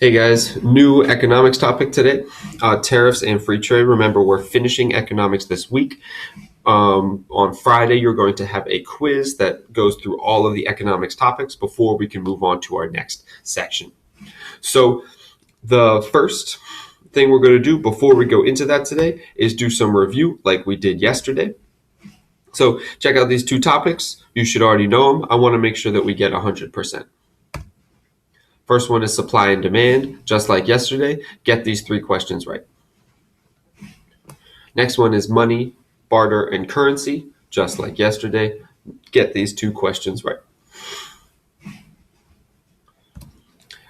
Hey guys, new economics topic today, tariffs and free trade. Remember, we're finishing economics this week. On Friday, you're going to have a quiz that goes through all of the economics topics before we can move on to our next section. So the first thing we're going to do before we go into that today is do some review like we did yesterday. So check out these two topics. You should already know them. I want to make sure that we get 100%. First one is supply and demand. Just like yesterday, get these three questions right. Next one is money, barter, and currency. Just like yesterday, get these two questions right.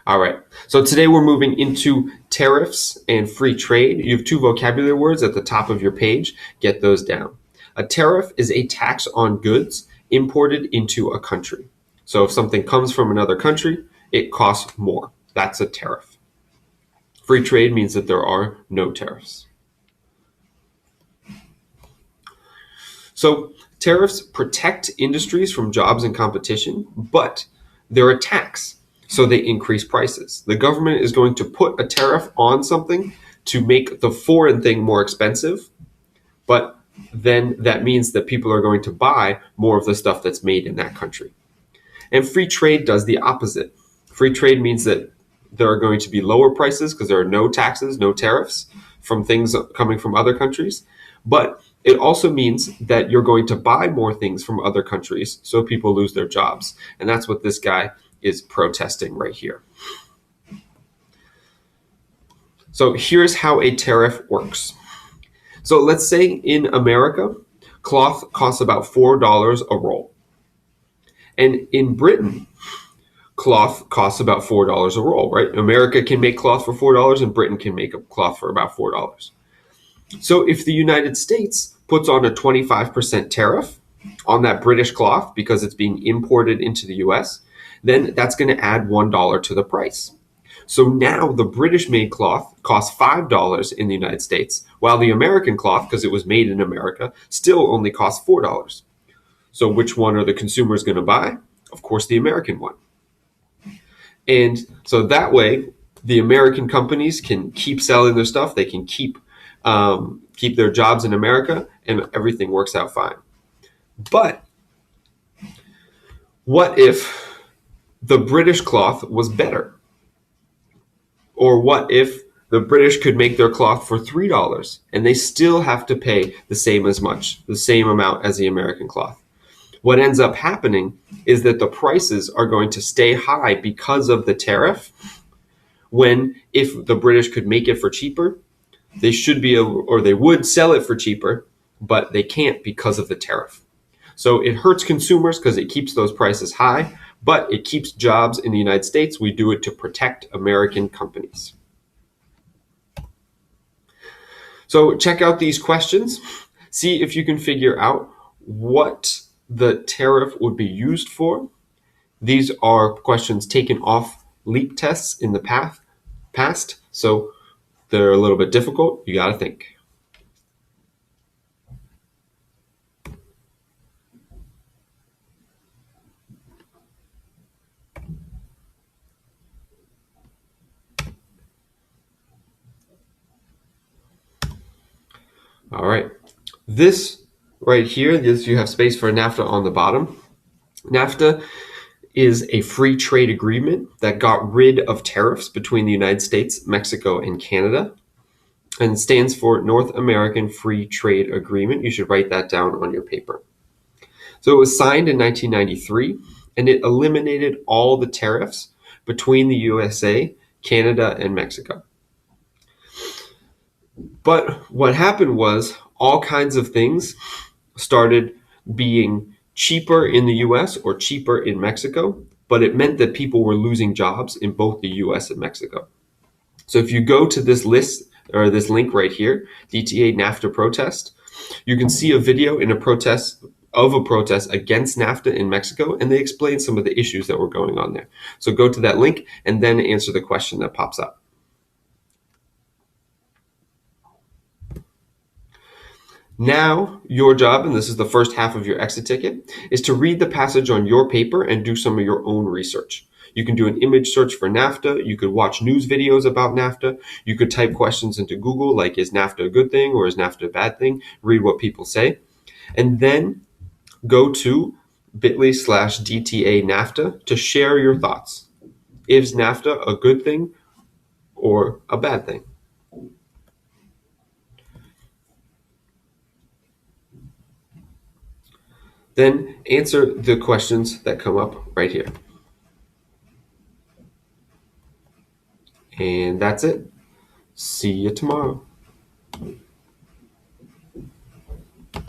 All right, so today we're moving into tariffs and free trade. You have two vocabulary words at the top of your page. Get those down. A tariff is a tax on goods imported into a country. So if something comes from another country, it costs more. That's a tariff. Free trade means that there are no tariffs. So tariffs protect industries from jobs and competition, but they're a tax, so they increase prices. The government is going to put a tariff on something to make the foreign thing more expensive, but then that means that people are going to buy more of the stuff that's made in that country. And free trade does the opposite. Free trade means that there are going to be lower prices because there are no taxes, no tariffs from things coming from other countries. But it also means that you're going to buy more things from other countries so people lose their jobs. And that's what this guy is protesting right here. So here's how a tariff works. So let's say in America, cloth costs about $4 a roll. And in Britain, cloth costs about $4 a roll, right? America can make cloth for $4 and Britain can make a cloth for about $4. So if the United States puts on a 25% tariff on that British cloth because it's being imported into the US, then that's going to add $1 to the price. So now the British made cloth costs $5 in the United States, while the American cloth, because it was made in America, still only costs $4. So which one are the consumers going to buy? Of course, the American one. And so that way, the American companies can keep selling their stuff. They can keep their jobs in America, and everything works out fine. But what if the British cloth was better? Or what if the British could make their cloth for $3 and they still have to pay the same amount as the American cloth? What ends up happening is that the prices are going to stay high because of the tariff, when if the British could make it for cheaper, they should be able, or they would sell it for cheaper, but they can't because of the tariff. So it hurts consumers because it keeps those prices high, but it keeps jobs in the United States. We do it to protect American companies. So check out these questions. See if you can figure out what the tariff would be used for. These are questions taken off LEAP tests in the past, so they're a little bit difficult. You got to think. All right. This right here, you have space for NAFTA on the bottom. NAFTA is a free trade agreement that got rid of tariffs between the United States, Mexico, and Canada, and stands for North American Free Trade Agreement. You should write that down on your paper. So it was signed in 1993, and it eliminated all the tariffs between the USA, Canada, and Mexico. But what happened was all kinds of things started being cheaper in the US or cheaper in Mexico, but it meant that people were losing jobs in both the US and Mexico. So if you go to this list or this link right here, DTA NAFTA protest, you can see a video in a protest against NAFTA in Mexico, and they explain some of the issues that were going on there. So go to that link and then answer the question that pops up. Now, your job, and this is the first half of your exit ticket, is to read the passage on your paper and do some of your own research. You can do an image search for NAFTA. You could watch news videos about NAFTA. You could type questions into Google like, is NAFTA a good thing or is NAFTA a bad thing? Read what people say. And then go to bit.ly/DTA NAFTA to share your thoughts. Is NAFTA a good thing or a bad thing? Then answer the questions that come up right here. And that's it. See you tomorrow.